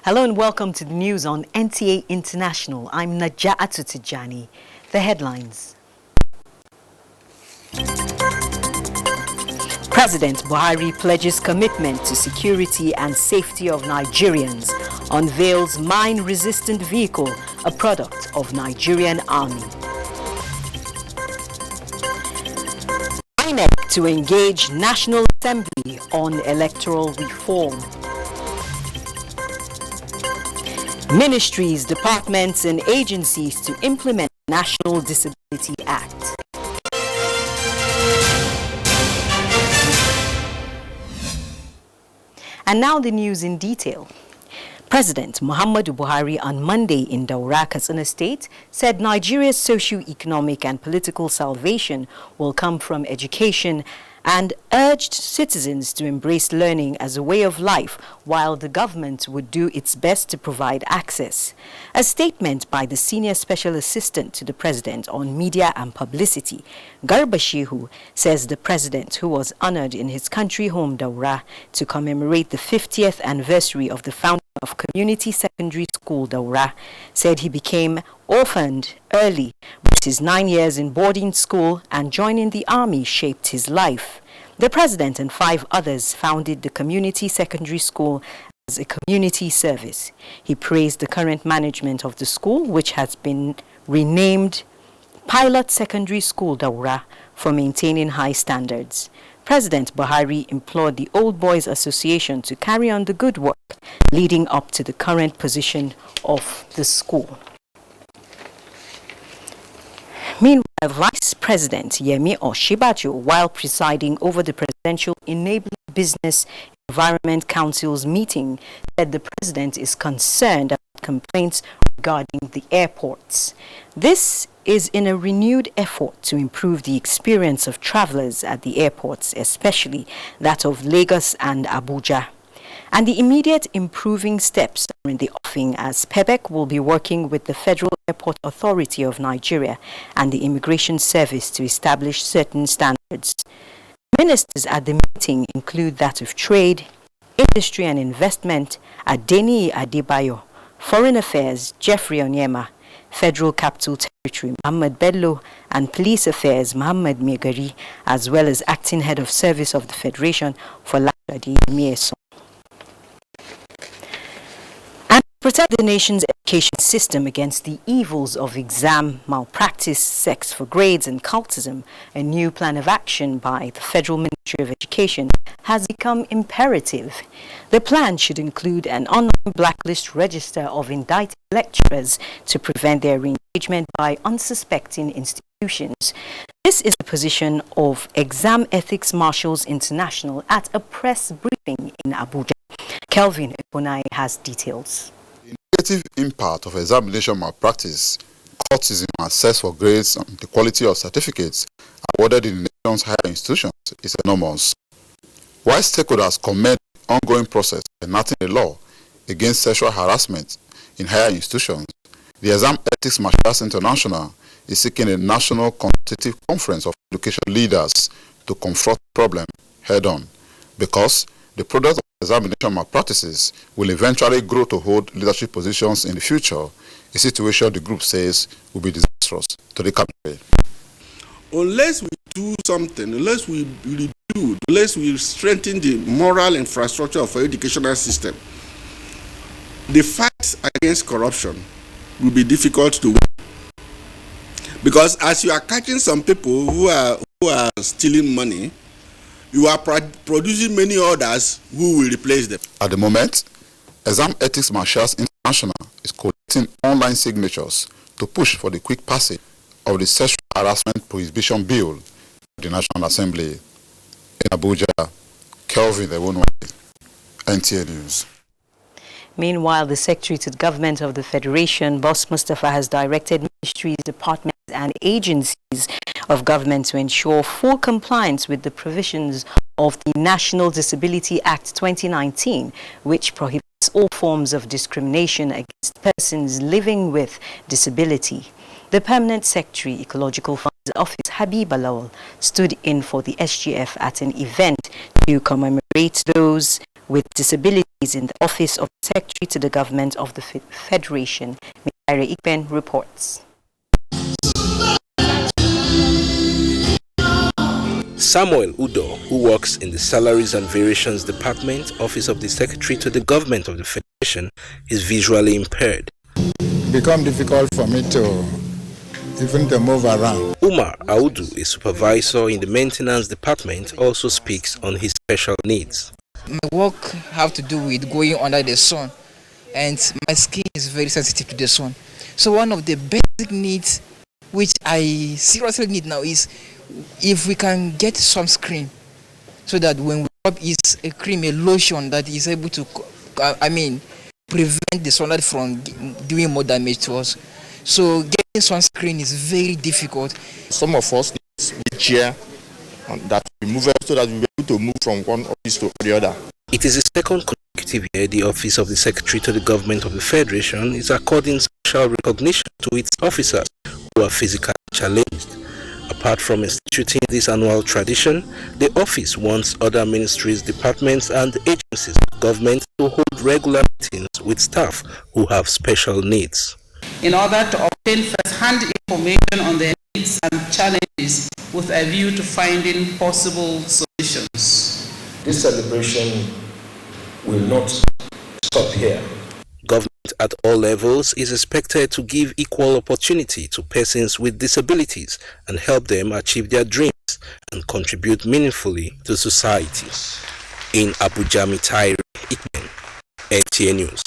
Hello and welcome to the news on NTA International. I'm Naja'atu Tijani. The headlines. President Buhari pledges commitment to security and safety of Nigerians, unveils mine-resistant vehicle, a product of Nigerian Army. INEC to engage National Assembly on electoral reform. Ministries, departments and agencies to implement National Disability Act. And now the news in detail. President Muhammadu Buhari on Monday in Daura, Katsina State, said Nigeria's socio-economic and political salvation will come from education and urged citizens to embrace learning as a way of life while the government would do its best to provide access. A statement by the Senior Special Assistant to the President on Media and Publicity, Garba Shehu, says the President, who was honored in his country home Daura to commemorate the 50th anniversary of the founding of Community Secondary School Daura, said he became orphaned early, but his 9 years in boarding school and joining the army shaped his life. The President and 5 others founded the Community Secondary School as a community service. He praised the current management of the school, which has been renamed Pilot Secondary School Daura, for maintaining high standards. President Buhari implored the Old Boys Association to carry on the good work leading up to the current position of the school. Meanwhile, Vice President Yemi Osinbajo, while presiding over the Presidential Enabling Business Environment Council's meeting, said the President is concerned about complaints regarding the airports. This is in a renewed effort to improve the experience of travelers at the airports, especially that of Lagos and Abuja. And the immediate improving steps are in the offing, as PEBEC will be working with the Federal Airport Authority of Nigeria and the Immigration Service to establish certain standards. Ministers at the meeting include that of Trade, Industry and Investment, Adeni Adebayo, Foreign Affairs, Jeffrey Onyema, Federal Capital Territory, Mohammed Bello, and Police Affairs, Mohammed Megari, as well as Acting Head of Service of the Federation, Folashade Mieson. And to protect the nation's education system against the evils of exam malpractice, sex for grades, and cultism, a new plan of action by the Federal Ministry of Education has become imperative. The plan should include an online blacklist register of indicted lecturers to prevent their engagement by unsuspecting institutions. This is the position of Exam Ethics Marshals International at a press briefing in Abuja. Kelvin Eponai has details. The negative impact of examination malpractice, cultism, and sex for grades, and the quality of certificates awarded in the nation's higher institutions is enormous. While stakeholders commend the ongoing process of enacting a law against sexual harassment in higher institutions, the Exam Ethics Marshals International is seeking a national consultative conference of education leaders to confront the problem head-on, because the product of examination malpractices will eventually grow to hold leadership positions in the future, a situation the group says will be disastrous to the country. Unless we do something, unless we rebuild, unless we strengthen the moral infrastructure of our educational system, the fight against corruption will be difficult to win. Because as you are catching some people who are stealing money, you are producing many others who will replace them. At the moment, Exam Ethics Marshals International is collecting online signatures to push for the quick passage of the Sexual Harassment Prohibition Bill of the National Assembly. In Abuja, Kelvin Eponai, NTA News. Meanwhile, the Secretary to the Government of the Federation, Boss Mustafa, has directed ministries, departments and agencies of government to ensure full compliance with the provisions of the National Disability Act 2019, which prohibits all forms of discrimination against persons living with disability. The Permanent Secretary, Ecological Funds Office, Habib Alawal, stood in for the SGF at an event to commemorate those with disabilities in the Office of Secretary to the Government of the Federation. Mikaira Ikpen reports. Samuel Udo, who works in the Salaries and Variations Department, Office of the Secretary to the Government of the Federation, is visually impaired. It becomes difficult for me to move around. Umar Audu, a supervisor in the Maintenance Department, also speaks on his special needs. My work have to do with going under the sun, and my skin is very sensitive to the sun. So one of the basic needs which I seriously need now is if we can get sunscreen, so that when we rub is a cream, a lotion that is able to, prevent the sunlight from doing more damage to us. So getting sunscreen is very difficult. Some of us need a chair that we move so that we'll be able to move from one office to the other. It is the second consecutive year the Office of the Secretary to the Government of the Federation is according special recognition to its officers who are physically challenged. Apart from instituting this annual tradition, the office wants other ministries, departments and agencies of government to hold regular meetings with staff who have special needs. In order to obtain first-hand information on their needs and challenges with a view to finding possible solutions. This celebration will not stop here. Government at all levels is expected to give equal opportunity to persons with disabilities and help them achieve their dreams and contribute meaningfully to society. In Abuja, Mikaira Ikpen, NTA News.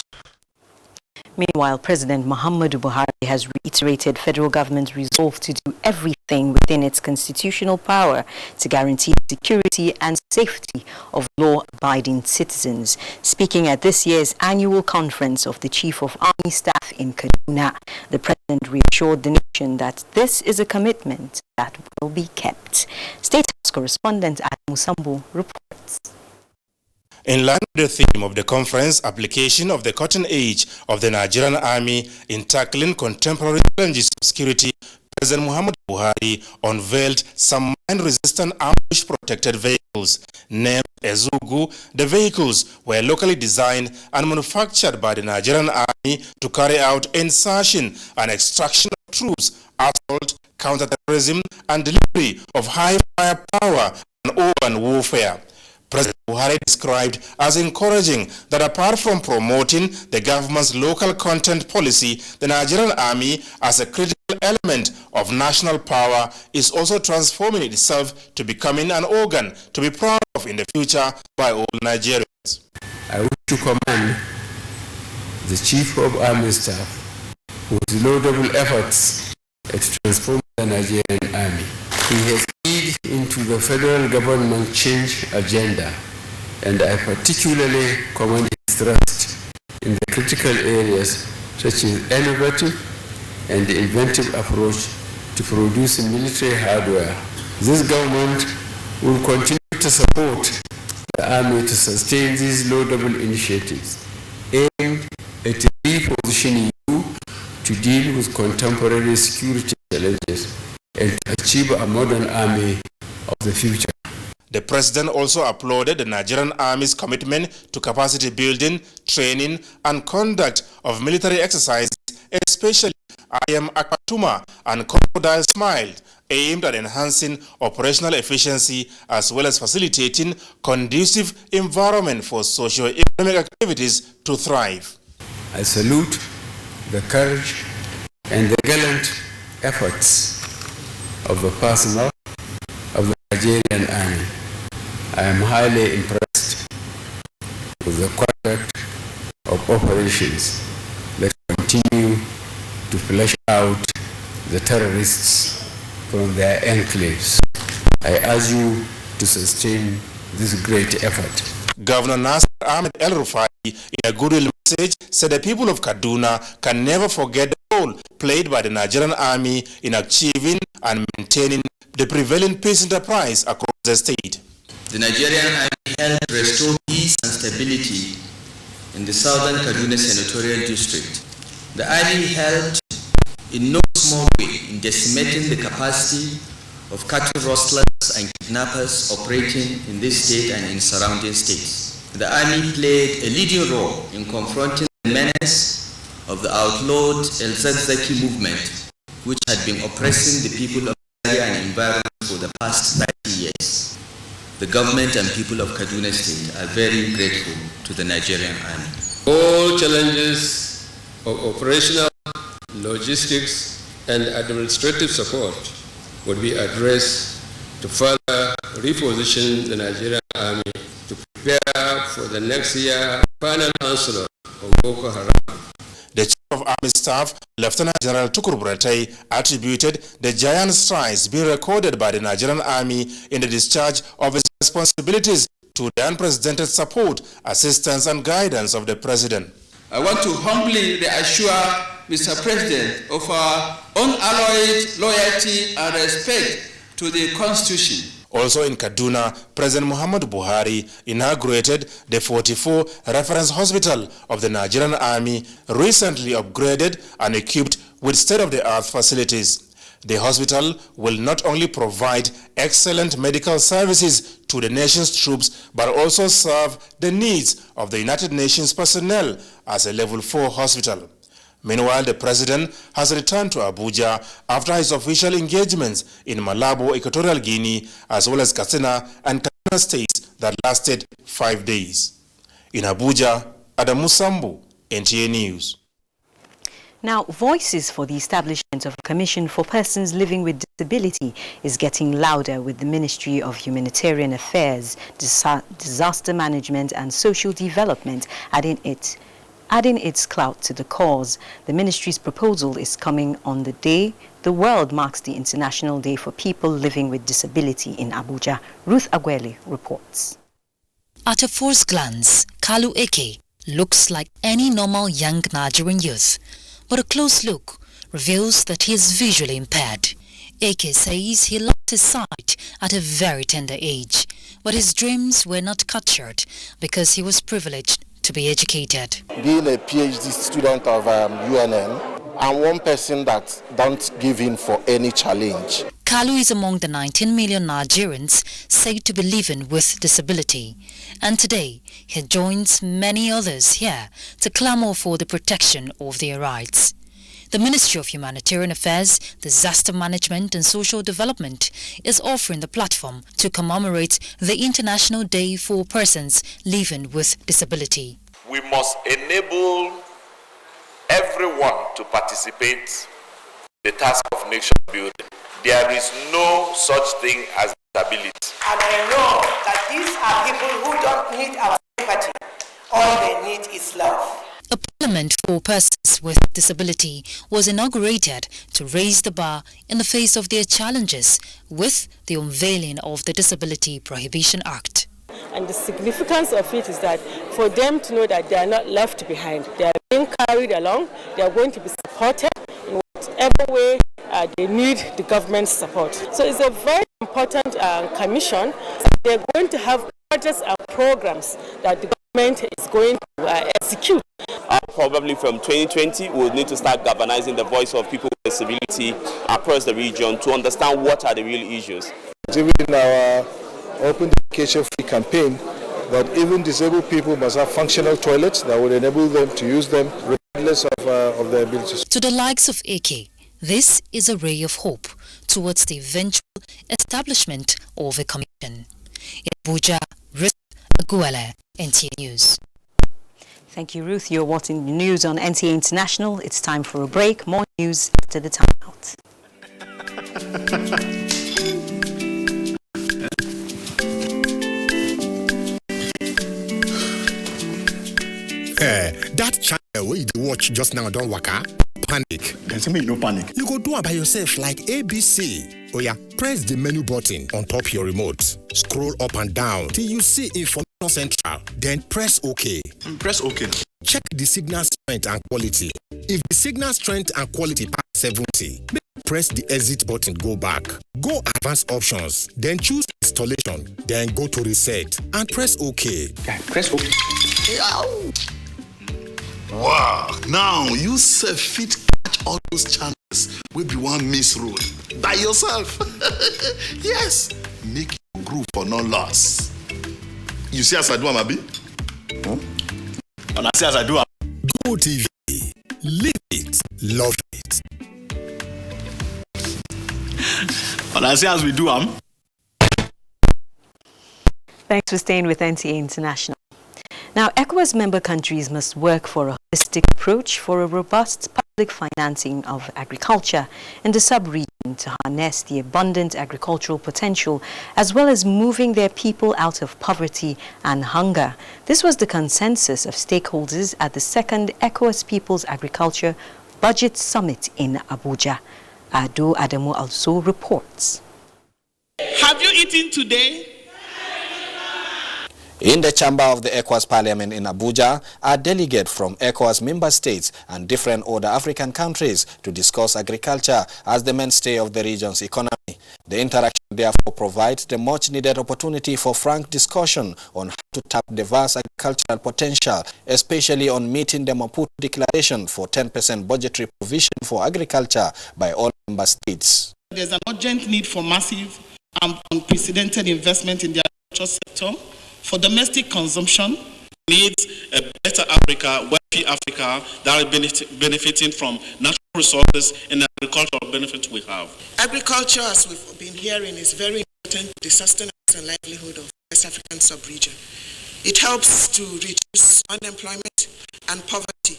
Meanwhile, President Muhammadu Buhari has reiterated federal government's resolve to do everything within its constitutional power to guarantee the security and safety of law-abiding citizens. Speaking at this year's annual conference of the Chief of Army Staff in Kaduna, the president reassured the nation that this is a commitment that will be kept. State House correspondent Adam Musambo reports. In line with the theme of the conference, application of the cutting edge of the Nigerian Army in tackling contemporary challenges of security, President Muhammadu Buhari unveiled some mine-resistant ambush-protected vehicles. Named Ezugu, the vehicles were locally designed and manufactured by the Nigerian Army to carry out insertion and extraction of troops, assault, counterterrorism, and delivery of high firepower and urban warfare. President Buhari described as encouraging that apart from promoting the government's local content policy, the Nigerian Army, as a critical element of national power, is also transforming itself to becoming an organ to be proud of in the future by all Nigerians. I wish to commend the Chief of Army Staff whose laudable efforts at transforming the Nigerian Army. He has keyed into the federal government change agenda, and I particularly commend his thrust in the critical areas such as innovative and inventive approach to producing military hardware. This government will continue to support the Army to sustain these laudable initiatives aimed at repositioning you to deal with contemporary security challenges and to achieve a modern army of the future. The president also applauded the Nigerian Army's commitment to capacity building, training, and conduct of military exercises, especially I Am Akpatuma and Crocodile Smile, aimed at enhancing operational efficiency as well as facilitating conducive environment for socio-economic activities to thrive. I salute the courage and the gallant efforts of the personnel of the Nigerian Army. I am highly impressed with the conduct of operations that continue to flush out the terrorists from their enclaves. I urge you to sustain this great effort. Governor Nasir Ahmed El-Rufai, in a goodwill message, said the people of Kaduna can never forget the role played by the Nigerian Army in achieving and maintaining the prevailing peace enterprise across the state. The Nigerian Army helped restore peace and stability in the southern Kaduna senatorial district. The Army helped in no small way in decimating the capacity of cattle rustlers and kidnappers operating in this state and in surrounding states. The army played a leading role in confronting the menace of the outlawed El Zakzaki movement, which had been oppressing the people of Nigeria and environment for the past 90 years. The government and people of Kaduna State are very grateful to the Nigerian army. All challenges of operational, logistics, and administrative support would be addressed to further reposition the Nigerian army to prepare for the next year final onslaught of Boko Haram. The Chief of Army Staff, Lieutenant General Tukur Buratai, attributed the giant strides being recorded by the Nigerian Army in the discharge of its responsibilities to the unprecedented support, assistance, and guidance of the President. I want to humbly reassure Mr. President of our unalloyed loyalty and respect to the Constitution. Also in Kaduna, President Muhammad Buhari inaugurated the 44 Reference Hospital of the Nigerian Army, recently upgraded and equipped with state-of-the-art facilities. The hospital will not only provide excellent medical services to the nation's troops, but also serve the needs of the United Nations personnel as a Level 4 hospital. Meanwhile, the President has returned to Abuja after his official engagements in Malabo, Equatorial Guinea, as well as Katsina and Kaduna states that lasted 5 days. In Abuja, Adamu Sambu, NTA News. Now, voices for the establishment of a commission for persons living with disability is getting louder, with the Ministry of Humanitarian Affairs, Disaster Management and Social Development adding its clout to the cause. The ministry's proposal is coming on the day the world marks the International Day for People Living with Disability in Abuja. Ruth Agwele reports. At a first glance, Kalu Eke looks like any normal young Nigerian youth, but a close look reveals that he is visually impaired. Eke says he lost his sight at a very tender age, but his dreams were not cut short because he was privileged to be educated. Being a PhD student of UNN, I'm one person that don't give in for any challenge. Kalu is among the 19 million Nigerians said to be living with disability, and today he joins many others here to clamor for the protection of their rights. The Ministry of Humanitarian Affairs, Disaster Management and Social Development is offering the platform to commemorate the International Day for Persons Living with Disability. We must enable everyone to participate in the task of nation building. There is no such thing as disability. And I know that these are people who don't need our sympathy. All they need is love. A parliament for persons with disability was inaugurated to raise the bar in the face of their challenges with the unveiling of the Disability Prohibition Act. And the significance of it is that for them to know that they are not left behind, they are being carried along, they are going to be supported in whatever way they need the government's support. So it's a very important commission. They're going to have projects and programs that the government is going to execute. Probably from 2020, we'll need to start galvanizing the voice of people with disability across the region to understand what are the real issues. Even in our Open Education Free campaign, that even disabled people must have functional toilets that would enable them to use them regardless of their abilities. To the likes of AK, this is a ray of hope towards the eventual establishment of a commission. In Abuja, Ruth Aguele, NTA News. Thank you, Ruth. You're watching the news on NTA International. It's time for a break. More news after the time out. That channel where you watch just now don't waka. Panic. There's me no panic. You go do it by yourself like ABC. Oh yeah, press the menu button on top your remote. Scroll up and down till you see Information Central. Then press OK. Press OK. Check the signal strength and quality. If the signal strength and quality pass 70, press the exit button, go back. Go advanced options, then choose installation, then go to reset and press OK. Yeah, press OK. Wow, now you self fit catch all those channels will be one miss road by yourself. Yes, make you groove for no loss. You see as I do, Amabi? And I say as I do am. Go TV. Live it. Love it. And I say as we do am. Thanks for staying with NTA International. Now, ECOWAS member countries must work for a holistic approach for a robust public financing of agriculture in the sub-region to harness the abundant agricultural potential, as well as moving their people out of poverty and hunger. This was the consensus of stakeholders at the second ECOWAS People's Agriculture Budget Summit in Abuja. Ado Adamu also reports. Have you eaten today? In the chamber of the ECOWAS Parliament in Abuja, are delegates from ECOWAS member states and different other African countries to discuss agriculture as the mainstay of the region's economy. The interaction therefore provides the much-needed opportunity for frank discussion on how to tap the vast agricultural potential, especially on meeting the Maputo Declaration for 10% budgetary provision for agriculture by all member states. There's an urgent need for massive and unprecedented investment in the agriculture sector. For domestic consumption, needs a better Africa, wealthy Africa that are benefiting from natural resources and the agricultural benefits we have. Agriculture, as we've been hearing, is very important to the sustenance and livelihood of the West African sub-region. It helps to reduce unemployment and poverty,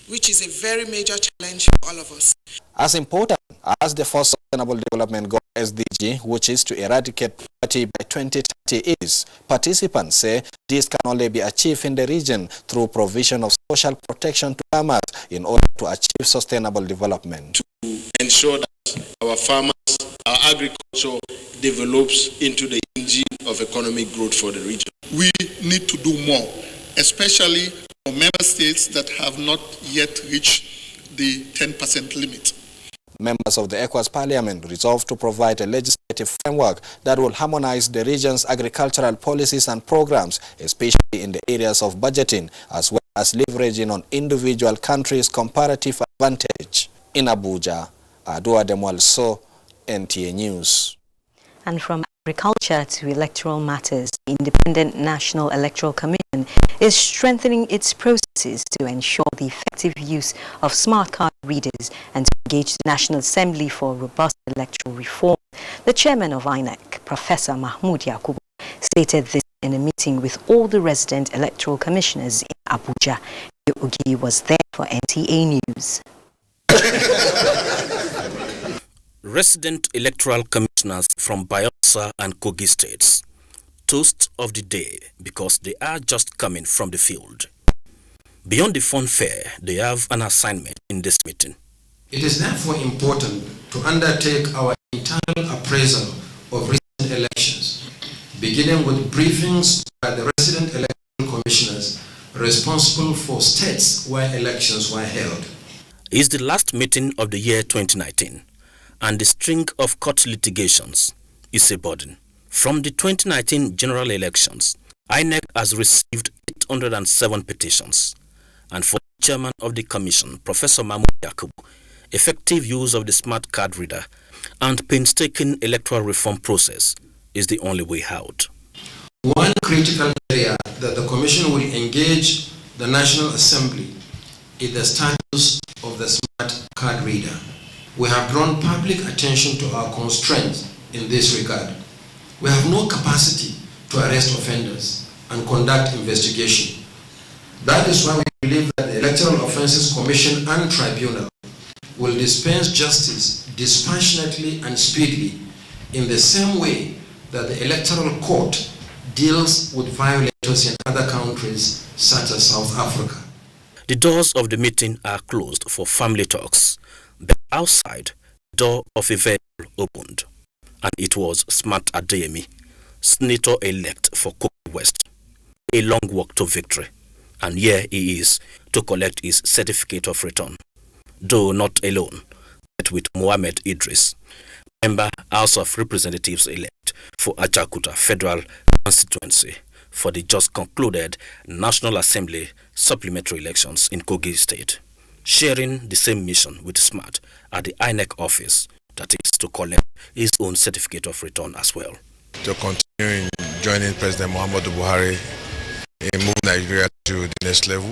which is a very major challenge for all of us. As important as the first Sustainable Development Goal SDG, which is to eradicate poverty by 2030 is, participants say this can only be achieved in the region through provision of social protection to farmers in order to achieve sustainable development. To ensure that our farmers, our agriculture develops into the engine of economic growth for the region. We need to do more, especially for member states that have not yet reached the 10% limit. Members of the ECOWAS Parliament resolved to provide a legislative framework that will harmonize the region's agricultural policies and programs, especially in the areas of budgeting, as well as leveraging on individual countries' comparative advantage. In Abuja, Adua Demwalso, NTA News. And from agriculture to electoral matters, the Independent National Electoral Commission is strengthening its processes to ensure the effective use of smart card readers and to engage the National Assembly for robust electoral reform. The chairman of INEC, Professor Mahmoud Yakubu, stated this in a meeting with all the resident electoral commissioners in Abuja. Ogi was there for NTA News. Resident electoral commissioners from Bayelsa and Kogi states. Toast of the day because they are just coming from the field. Beyond the funfair, they have an assignment in this meeting. It is therefore important to undertake our internal appraisal of recent elections, beginning with briefings by the resident electoral commissioners responsible for states where elections were held. It is the last meeting of the year 2019, and the string of court litigations is a burden. From the 2019 general elections, INEC has received 807 petitions, and for the chairman of the commission, Professor Mahmoud Yakubu, effective use of the smart card reader and painstaking electoral reform process is the only way out. One critical area that the commission will engage the National Assembly is the status of the smart card reader. We have drawn public attention to our constraints in this regard. We have no capacity to arrest offenders and conduct investigation. That is why we believe that the Electoral Offences Commission and Tribunal will dispense justice dispassionately and speedily in the same way that the Electoral Court deals with violators in other countries such as South Africa. The doors of the meeting are closed for family talks, but outside, the door of a vehicle opened, and it was Smart Adeyemi, Senator-elect for Kogi West. A long walk to victory, and here he is to collect his certificate of return, though not alone, but with Mohammed Idris, member House of Representatives elect for Ajakuta Federal Constituency for the just concluded National Assembly supplementary elections in Kogi State, sharing the same mission with Smart at the INEC office, that is to collect his own certificate of return as well. To continue in joining President Muhammadu Buhari in moving Nigeria to the next level.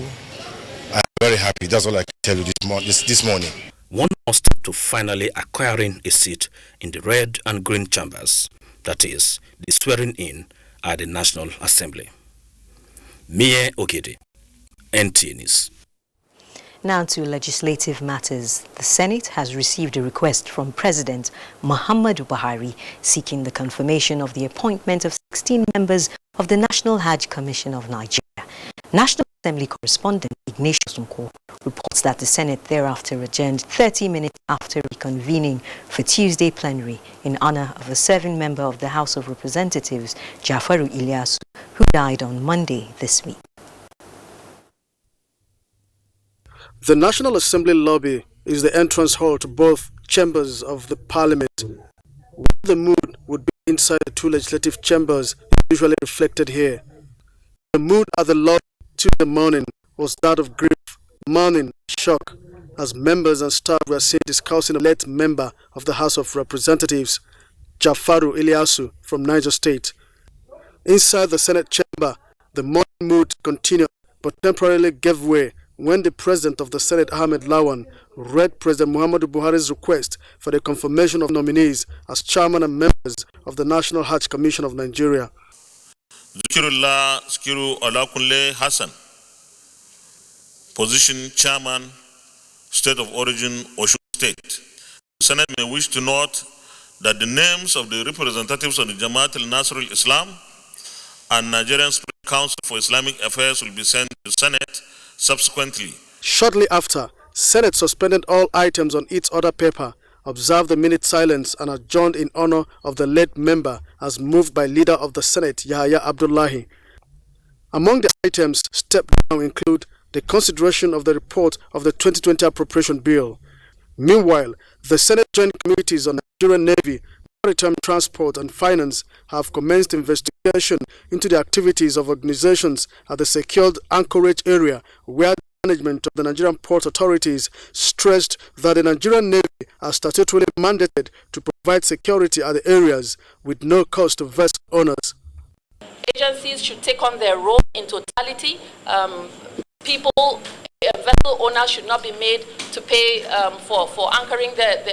I'm very happy. That's all I can tell you this morning. One more step to finally acquiring a seat in the red and green chambers, that is, the swearing in at the National Assembly. Mie Okede, NTA News. Now to legislative matters. The Senate has received a request from President Muhammadu Buhari seeking the confirmation of the appointment of 16 members of the National Hajj Commission of Nigeria. National Assembly correspondent Ignatius Nko reports that the Senate thereafter adjourned 30 minutes after reconvening for Tuesday plenary in honor of a serving member of the House of Representatives, Jafaru Ilyasu, who died on Monday this week. The National Assembly lobby is the entrance hall to both chambers of the Parliament. The mood would be inside the two legislative chambers, usually reflected here. The mood at the lobby Tuesday morning was that of grief, mourning, shock, as members and staff were seen discussing a late member of the House of Representatives, Jafaru Ilyasu from Niger State. Inside the Senate chamber, the mourning mood continued but temporarily gave way when the President of the Senate, Ahmed Lawan, read President Muhammadu Buhari's request for the confirmation of nominees as chairman and members of the National Hajj Commission of Nigeria. Zikirullah Skiru Olakunle Hassan, position chairman, state of origin, Osun State. The Senate may wish to note that the names of the representatives of the Jamaat al-Nasr al-Islam and Nigerian Supreme Council for Islamic Affairs will be sent to the Senate subsequently. Shortly after, Senate suspended all items on its order paper, observed a minute silence and adjourned in honor of the late member as moved by leader of the Senate, Yahya Abdullahi. Among the items stepped down include the consideration of the report of the 2020 appropriation bill. Meanwhile, the Senate Joint Committees on Nigerian Navy, Maritime Transport and Finance have commenced investigation into the activities of organizations at the secured anchorage area where the management of the Nigerian port authorities stressed that the Nigerian Navy are statutorily mandated to provide security at the areas with no cost to vessel owners. Agencies should take on their role in totality. Vessel owners should not be made to pay for anchoring their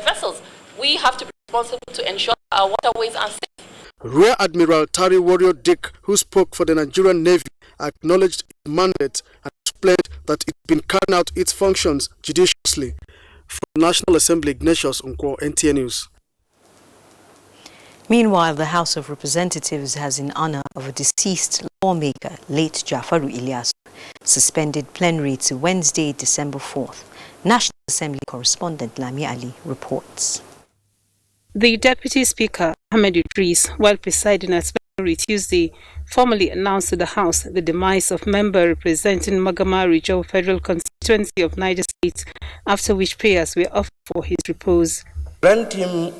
vessels. We have to be responsible to ensure our waterways are safe. Rear Admiral Tari Warrior Dick, who spoke for the Nigerian Navy, acknowledged its mandate and explained that it's been carrying out its functions judiciously. From the National Assembly, Ignatius Nko, NTA News. Meanwhile, the House of Representatives has, in honor of a deceased lawmaker, late Jafaru Ilyasu, suspended plenary to Wednesday, December 4th. National Assembly correspondent Lami Ali reports. The Deputy Speaker, Ahmed Idris, while presiding at plenary Tuesday, formally announced to the House the demise of member representing Magama Rijau Federal Constituency of Niger State, after which prayers were offered for his repose. Grant him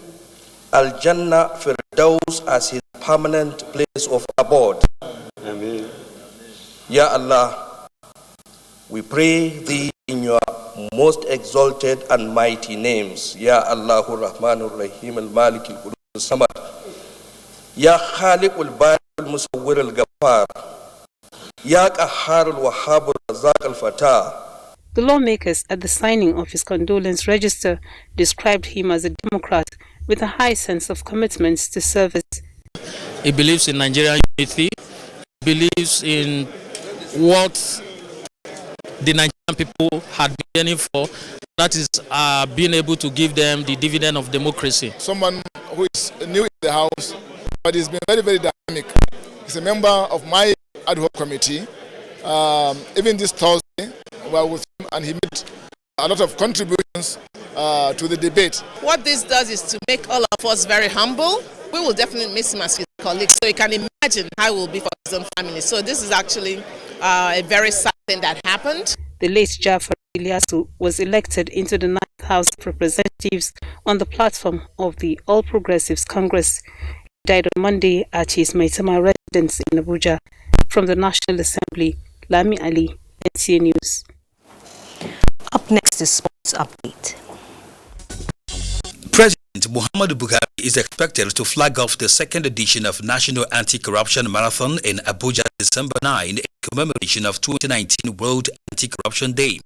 Al-Jannah Firdaus as his permanent place of abode. Amen. Ya Allah, we pray thee in your most exalted and mighty names. Ya Allahu Rahmanur Rahim al-Malik al-Qudus al-Samad. Ya Khaliq al-Bari al-Musawwir al-Ghaffar. Ya Qahhar al-Wahhab al-Razzaq al-Fatah. The lawmakers at the signing of his condolence register described him as a Democrat with a high sense of commitment to service. He believes in Nigerian unity, he believes in what the Nigerian people had been yearning for, that is being able to give them the dividend of democracy. Someone who is new in the House, but he's been very, very dynamic. He's a member of my ad hoc committee. Even this Thursday, we were with him and he made a lot of contributions to the debate. What this does is to make all of us very humble. We will definitely miss him as his colleague, so you can imagine how it will be for his own family. So this is actually a very sad thing that happened. The late Jafaru Ilyasu was elected into the 9th House of Representatives on the platform of the All Progressives Congress. He died on Monday at his Maitama residence in Abuja. From the National Assembly, Lami Ali, NTA News. Up next is Sports Update. President Muhammadu Buhari is expected to flag off the second edition of National Anti-Corruption Marathon in Abuja December 9 in commemoration of 2019 World Anti-Corruption Day.